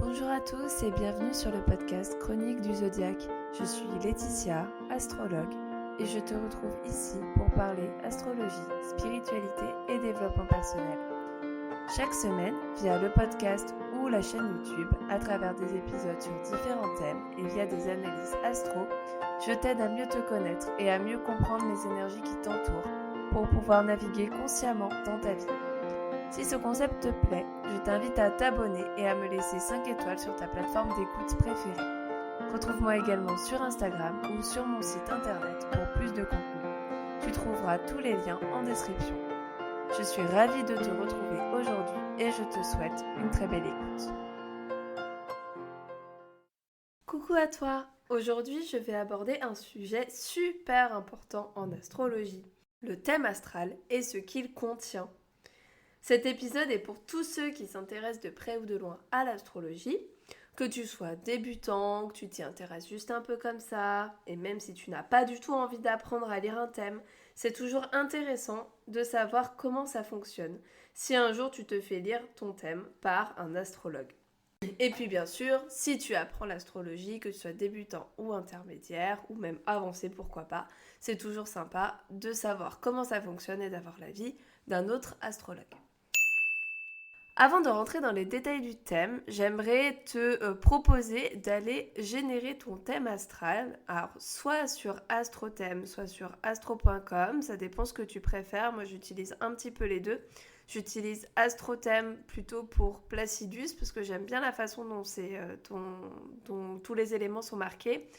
Bonjour à tous et bienvenue sur le podcast Chronique du Zodiaque. Je suis Laetitia, astrologue, et je te retrouve ici pour parler astrologie, spiritualité et développement personnel. Chaque semaine, via le podcast ou la chaîne YouTube, à travers des épisodes sur différents thèmes et via des analyses astro, je t'aide à mieux te connaître et à mieux comprendre les énergies qui t'entourent pour pouvoir naviguer consciemment dans ta vie. Si ce concept te plaît, je t'invite à t'abonner et à me laisser 5 étoiles sur ta plateforme d'écoute préférée. Retrouve-moi également sur Instagram ou sur mon site internet pour plus de contenu. Tu trouveras tous les liens en description. Je suis ravie de te retrouver aujourd'hui et je te souhaite une très belle écoute. Coucou à toi! Aujourd'hui, je vais aborder un sujet super important en astrologie, le thème astral et ce qu'il contient. Cet épisode est pour tous ceux qui s'intéressent de près ou de loin à l'astrologie, que tu sois débutant, que tu t'y intéresses juste un peu comme ça, et même si tu n'as pas du tout envie d'apprendre à lire un thème, c'est toujours intéressant de savoir comment ça fonctionne, si un jour tu te fais lire ton thème par un astrologue. Et puis bien sûr, si tu apprends l'astrologie, que tu sois débutant ou intermédiaire, ou même avancé, pourquoi pas, c'est toujours sympa de savoir comment ça fonctionne et d'avoir l'avis d'un autre astrologue. Avant de rentrer dans les détails du thème, j'aimerais te proposer d'aller générer ton thème astral, alors soit sur AstroThème, soit sur astro.com, ça dépend ce que tu préfères, moi j'utilise un petit peu les deux. J'utilise AstroThème plutôt pour Placidus, parce que j'aime bien la façon dont tous les éléments sont marqués,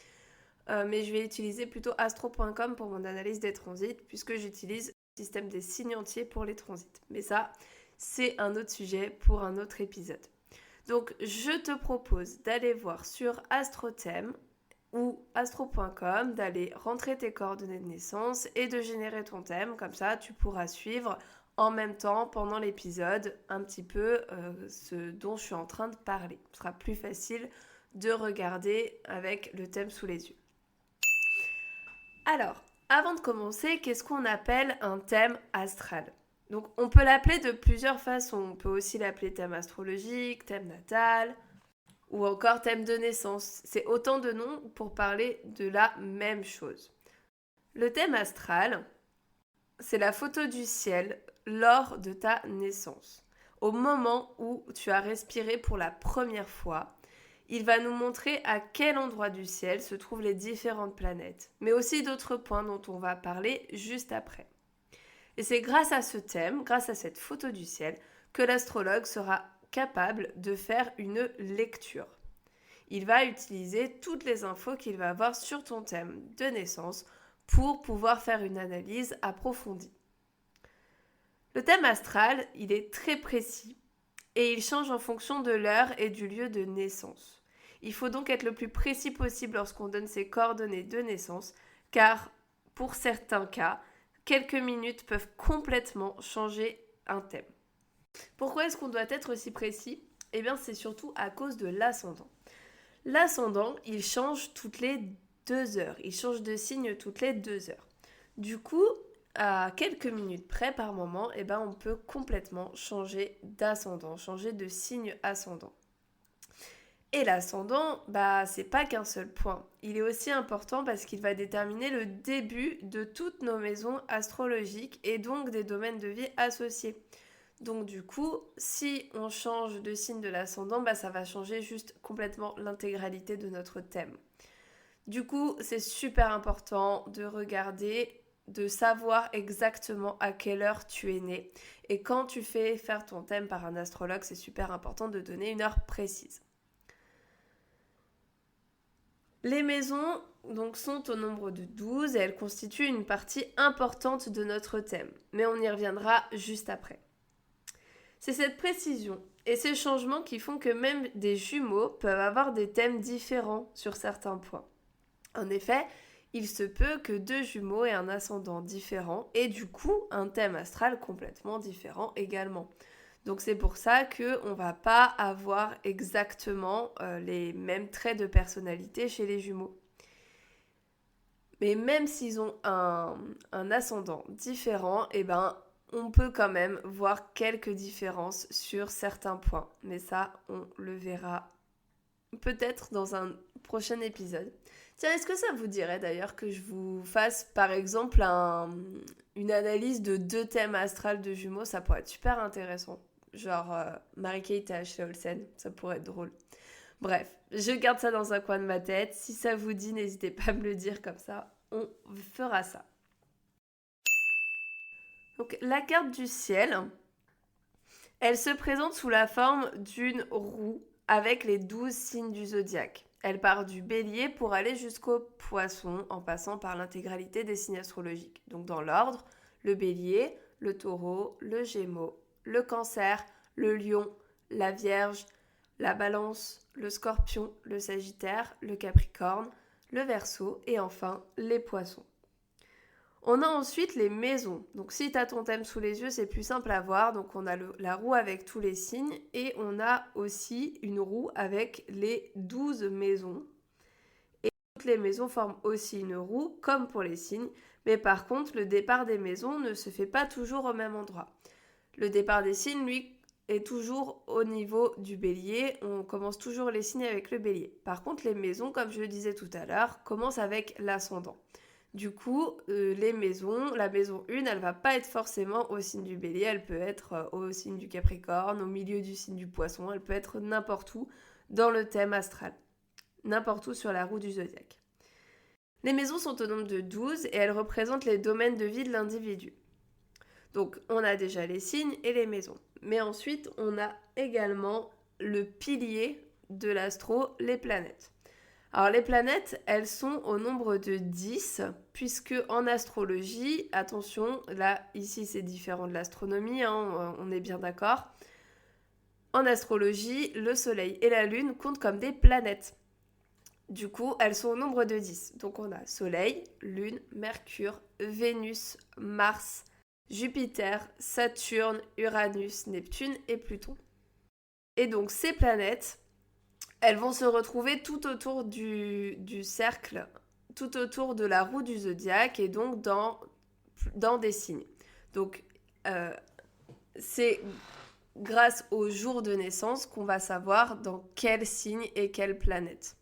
mais je vais utiliser plutôt astro.com pour mon analyse des transits, puisque j'utilise le système des signes entiers pour les transits. Mais ça, c'est un autre sujet pour un autre épisode. Donc, je te propose d'aller voir sur AstroThème ou astro.com, d'aller rentrer tes coordonnées de naissance et de générer ton thème. Comme ça, tu pourras suivre en même temps, pendant l'épisode, un petit peu ce dont je suis en train de parler. Ce sera plus facile de regarder avec le thème sous les yeux. Alors, avant de commencer, qu'est-ce qu'on appelle un thème astral ? Donc, on peut l'appeler de plusieurs façons. On peut aussi l'appeler thème astrologique, thème natal, ou encore thème de naissance. C'est autant de noms pour parler de la même chose. Le thème astral, c'est la photo du ciel lors de ta naissance. Au moment où tu as respiré pour la première fois, il va nous montrer à quel endroit du ciel se trouvent les différentes planètes, mais aussi d'autres points dont on va parler juste après. Et c'est grâce à ce thème, grâce à cette photo du ciel, que l'astrologue sera capable de faire une lecture. Il va utiliser toutes les infos qu'il va avoir sur ton thème de naissance pour pouvoir faire une analyse approfondie. Le thème astral, il est très précis et il change en fonction de l'heure et du lieu de naissance. Il faut donc être le plus précis possible lorsqu'on donne ses coordonnées de naissance, car pour certains cas, quelques minutes peuvent complètement changer un thème. Pourquoi est-ce qu'on doit être aussi précis ? Eh bien, c'est surtout à cause de l'ascendant. L'ascendant, il change toutes les 2 heures. Il change de signe toutes les 2 heures. Du coup, à quelques minutes près par moment, eh ben, on peut complètement changer d'ascendant, changer de signe ascendant. Et l'ascendant, c'est pas qu'un seul point. Il est aussi important parce qu'il va déterminer le début de toutes nos maisons astrologiques et donc des domaines de vie associés. Donc du coup, si on change de signe de l'ascendant, ça va changer juste complètement l'intégralité de notre thème. Du coup, c'est super important de regarder, de savoir exactement à quelle heure tu es né. Et quand tu fais faire ton thème par un astrologue, c'est super important de donner une heure précise. Les maisons donc, sont au nombre de 12 et elles constituent une partie importante de notre thème. Mais on y reviendra juste après. C'est cette précision et ces changements qui font que même des jumeaux peuvent avoir des thèmes différents sur certains points. En effet, il se peut que 2 jumeaux aient un ascendant différent et du coup un thème astral complètement différent également. Donc c'est pour ça qu'on ne va pas avoir exactement les mêmes traits de personnalité chez les jumeaux. Mais même s'ils ont un ascendant différent, on peut quand même voir quelques différences sur certains points. Mais ça, on le verra peut-être dans un prochain épisode. Tiens, est-ce que ça vous dirait d'ailleurs que je vous fasse par exemple une analyse de 2 thèmes astrales de jumeaux? Ça pourrait être super intéressant. Genre Mary-Kate et Ashley Olsen, ça pourrait être drôle. Bref, je garde ça dans un coin de ma tête. Si ça vous dit, n'hésitez pas à me le dire comme ça. On fera ça. Donc la carte du ciel, elle se présente sous la forme d'une roue avec les 12 signes du zodiaque. Elle part du bélier pour aller jusqu'au poisson en passant par l'intégralité des signes astrologiques. Donc dans l'ordre, le bélier, le taureau, le gémeaux, le cancer, le lion, la vierge, la balance, le scorpion, le sagittaire, le capricorne, le verseau et enfin les poissons. On a ensuite les maisons. Donc si tu as ton thème sous les yeux, c'est plus simple à voir. Donc on a la roue avec tous les signes et on a aussi une roue avec les 12 maisons. Et toutes les maisons forment aussi une roue, comme pour les signes. Mais par contre, le départ des maisons ne se fait pas toujours au même endroit. Le départ des signes, lui, est toujours au niveau du bélier. On commence toujours les signes avec le bélier. Par contre, les maisons, comme je le disais tout à l'heure, commencent avec l'ascendant. Du coup, les maisons, la maison 1, elle va pas être forcément au signe du bélier, elle peut être au signe du capricorne, au milieu du signe du poisson, elle peut être n'importe où dans le thème astral, n'importe où sur la roue du zodiaque. Les maisons sont au nombre de 12 et elles représentent les domaines de vie de l'individu. Donc, on a déjà les signes et les maisons. Mais ensuite, on a également le pilier de l'astro, les planètes. Alors les planètes, elles sont au nombre de 10, puisque en astrologie, attention, là, ici c'est différent de l'astronomie, hein, on est bien d'accord. En astrologie, le Soleil et la Lune comptent comme des planètes. Du coup, elles sont au nombre de 10. Donc on a Soleil, Lune, Mercure, Vénus, Mars, Jupiter, Saturne, Uranus, Neptune et Pluton. Et donc ces planètes, elles vont se retrouver tout autour du cercle, tout autour de la roue du zodiaque et donc dans des signes. Donc, c'est grâce au jour de naissance qu'on va savoir dans quel signe et quelle planète.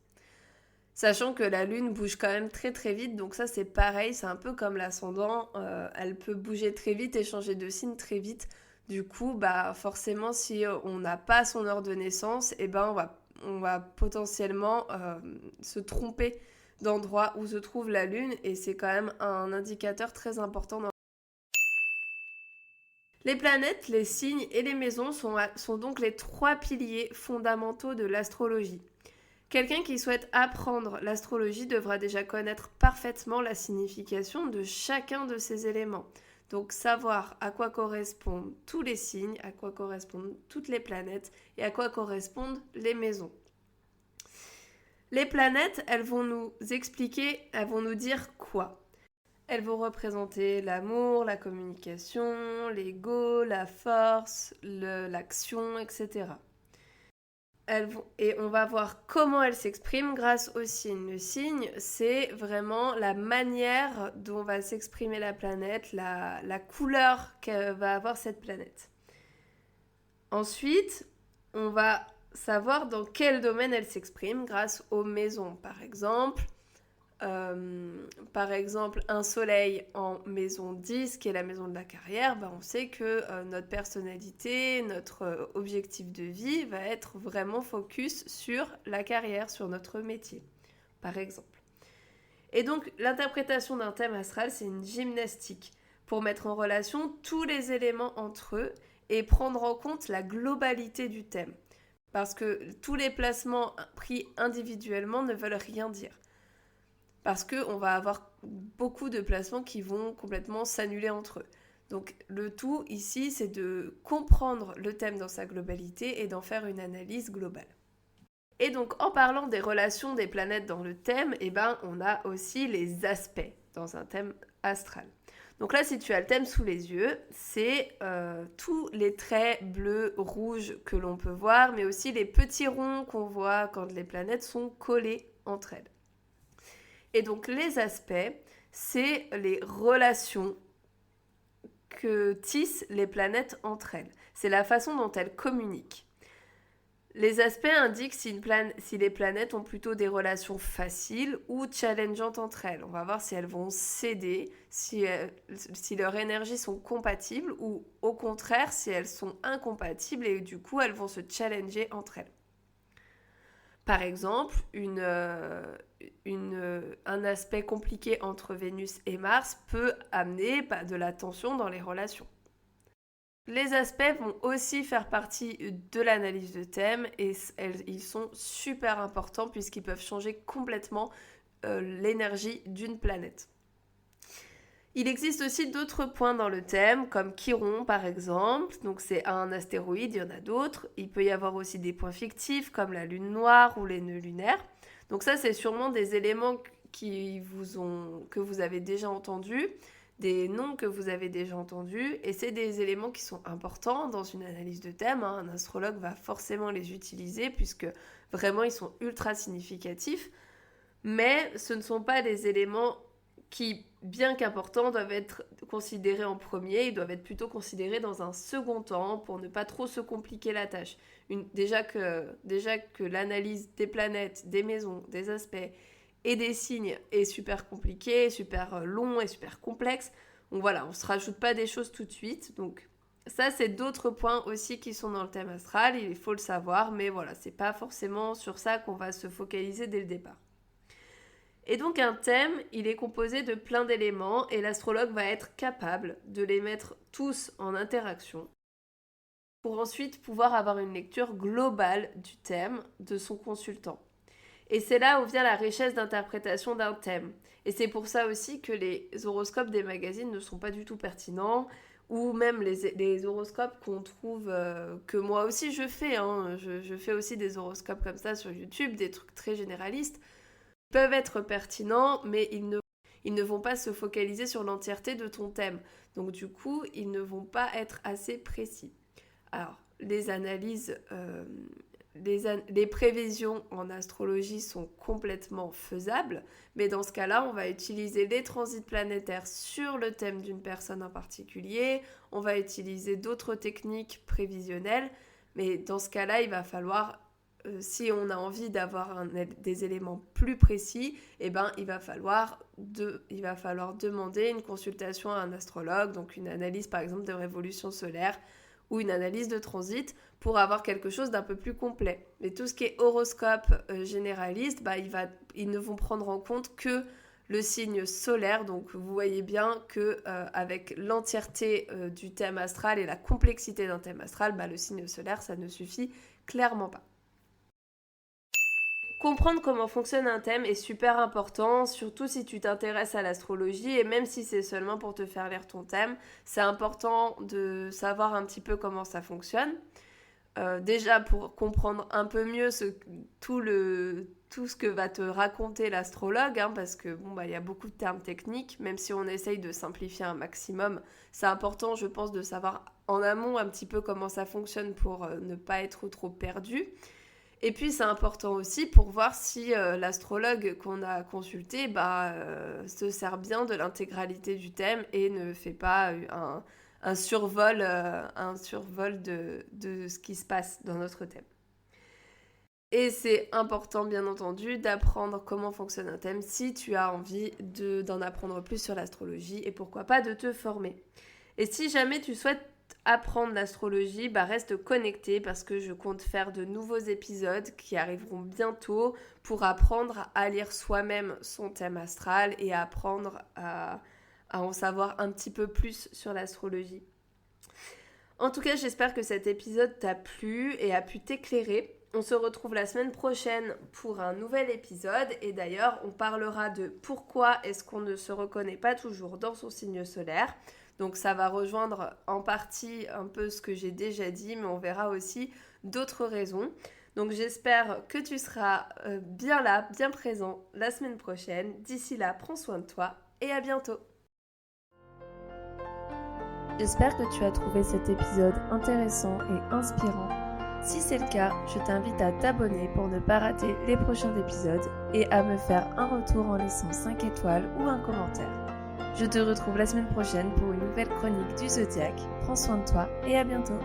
Sachant que la lune bouge quand même très très vite, donc ça c'est pareil, c'est un peu comme l'ascendant, elle peut bouger très vite et changer de signe très vite. Du coup, bah forcément, si on n'a pas son heure de naissance, eh ben on va potentiellement se tromper d'endroit où se trouve la lune et c'est quand même un indicateur très important. Les planètes, les signes et les maisons sont donc les 3 piliers fondamentaux de l'astrologie. Quelqu'un qui souhaite apprendre l'astrologie devra déjà connaître parfaitement la signification de chacun de ces éléments. Donc savoir à quoi correspondent tous les signes, à quoi correspondent toutes les planètes et à quoi correspondent les maisons. Les planètes, elles vont nous expliquer, elles vont nous dire quoi? Elles vont représenter l'amour, la communication, l'ego, la force, l'action, etc. Et on va voir comment elles s'expriment grâce au signe. Le signe, c'est vraiment la manière dont va s'exprimer la planète, la couleur que va avoir cette planète. Ensuite, on va savoir dans quel domaine elle s'exprime grâce aux maisons. Par exemple, un soleil en maison 10, qui est la maison de la carrière, on sait que notre personnalité, notre objectif de vie va être vraiment focus sur la carrière, sur notre métier, par exemple. Et donc, l'interprétation d'un thème astral, c'est une gymnastique pour mettre en relation tous les éléments entre eux et prendre en compte la globalité du thème. Parce que tous les placements pris individuellement ne veulent rien dire. Parce qu'on va avoir beaucoup de placements qui vont complètement s'annuler entre eux. Donc le tout ici, c'est de comprendre le thème dans sa globalité et d'en faire une analyse globale. Et donc en parlant des relations des planètes dans le thème, on a aussi les aspects dans un thème astral. Donc là, si tu as le thème sous les yeux, c'est tous les traits bleus, rouges que l'on peut voir, mais aussi les petits ronds qu'on voit quand les planètes sont collées entre elles. Et donc les aspects, c'est les relations que tissent les planètes entre elles. C'est la façon dont elles communiquent. Les aspects indiquent si les planètes ont plutôt des relations faciles ou challengeantes entre elles. On va voir si elles vont s'aider, si leurs énergies sont compatibles ou au contraire si elles sont incompatibles et du coup elles vont se challenger entre elles. Par exemple, un aspect compliqué entre Vénus et Mars peut amener de la tension dans les relations. Les aspects vont aussi faire partie de l'analyse de thème et ils sont super importants puisqu'ils peuvent changer complètement l'énergie d'une planète. Il existe aussi d'autres points dans le thème, comme Chiron par exemple, donc c'est un astéroïde, il y en a d'autres. Il peut y avoir aussi des points fictifs comme la lune noire ou les nœuds lunaires. Donc ça c'est sûrement des éléments que vous avez déjà entendus, des noms que vous avez déjà entendus, et c'est des éléments qui sont importants dans une analyse de thème. Un astrologue va forcément les utiliser puisque vraiment ils sont ultra significatifs, mais ce ne sont pas des éléments qui, bien qu'importants, doivent être considérés en premier, ils doivent être plutôt considérés dans un second temps pour ne pas trop se compliquer la tâche. Déjà que l'analyse des planètes, des maisons, des aspects et des signes est super compliqué, super long et super complexe. Donc voilà, on ne se rajoute pas des choses tout de suite. Donc ça, c'est d'autres points aussi qui sont dans le thème astral, il faut le savoir, mais voilà, c'est pas forcément sur ça qu'on va se focaliser dès le départ. Et donc un thème, il est composé de plein d'éléments et l'astrologue va être capable de les mettre tous en interaction pour ensuite pouvoir avoir une lecture globale du thème de son consultant. Et c'est là où vient la richesse d'interprétation d'un thème. Et c'est pour ça aussi que les horoscopes des magazines ne sont pas du tout pertinents, ou même les horoscopes qu'on trouve, que moi aussi je fais, je fais aussi des horoscopes comme ça sur YouTube, des trucs très généralistes, peuvent être pertinents, mais ils ne vont pas se focaliser sur l'entièreté de ton thème. Donc du coup, ils ne vont pas être assez précis. Alors, les analyses, les prévisions en astrologie sont complètement faisables, mais dans ce cas-là, on va utiliser les transits planétaires sur le thème d'une personne en particulier, on va utiliser d'autres techniques prévisionnelles, mais dans ce cas-là, il va falloir si on a envie d'avoir des éléments plus précis, il va falloir demander une consultation à un astrologue, donc une analyse par exemple de révolution solaire ou une analyse de transit pour avoir quelque chose d'un peu plus complet. Mais tout ce qui est horoscope généraliste, ils ne vont prendre en compte que le signe solaire, donc vous voyez bien que avec l'entièreté du thème astral et la complexité d'un thème astral, le signe solaire, ça ne suffit clairement pas. Comprendre comment fonctionne un thème est super important, surtout si tu t'intéresses à l'astrologie et même si c'est seulement pour te faire lire ton thème, c'est important de savoir un petit peu comment ça fonctionne. Déjà pour comprendre un peu mieux tout ce que va te raconter l'astrologue, parce que il y a beaucoup de termes techniques, même si on essaye de simplifier un maximum, c'est important je pense de savoir en amont un petit peu comment ça fonctionne pour ne pas être trop perdu. Et puis c'est important aussi pour voir si l'astrologue qu'on a consulté se sert bien de l'intégralité du thème et ne fait pas un survol de ce qui se passe dans notre thème. Et c'est important bien entendu d'apprendre comment fonctionne un thème si tu as envie d'en apprendre plus sur l'astrologie et pourquoi pas de te former. Et si jamais tu souhaites apprendre l'astrologie, reste connecté parce que je compte faire de nouveaux épisodes qui arriveront bientôt pour apprendre à lire soi-même son thème astral et apprendre à en savoir un petit peu plus sur l'astrologie. En tout cas, j'espère que cet épisode t'a plu et a pu t'éclairer. On se retrouve la semaine prochaine pour un nouvel épisode et d'ailleurs, on parlera de pourquoi est-ce qu'on ne se reconnaît pas toujours dans son signe solaire. Donc ça va rejoindre en partie un peu ce que j'ai déjà dit, mais on verra aussi d'autres raisons. Donc j'espère que tu seras bien là, bien présent la semaine prochaine. D'ici là, prends soin de toi et à bientôt. J'espère que tu as trouvé cet épisode intéressant et inspirant. Si c'est le cas, je t'invite à t'abonner pour ne pas rater les prochains épisodes et à me faire un retour en laissant 5 étoiles ou un commentaire. Je te retrouve la semaine prochaine pour une nouvelle chronique du Zodiaque. Prends soin de toi et à bientôt.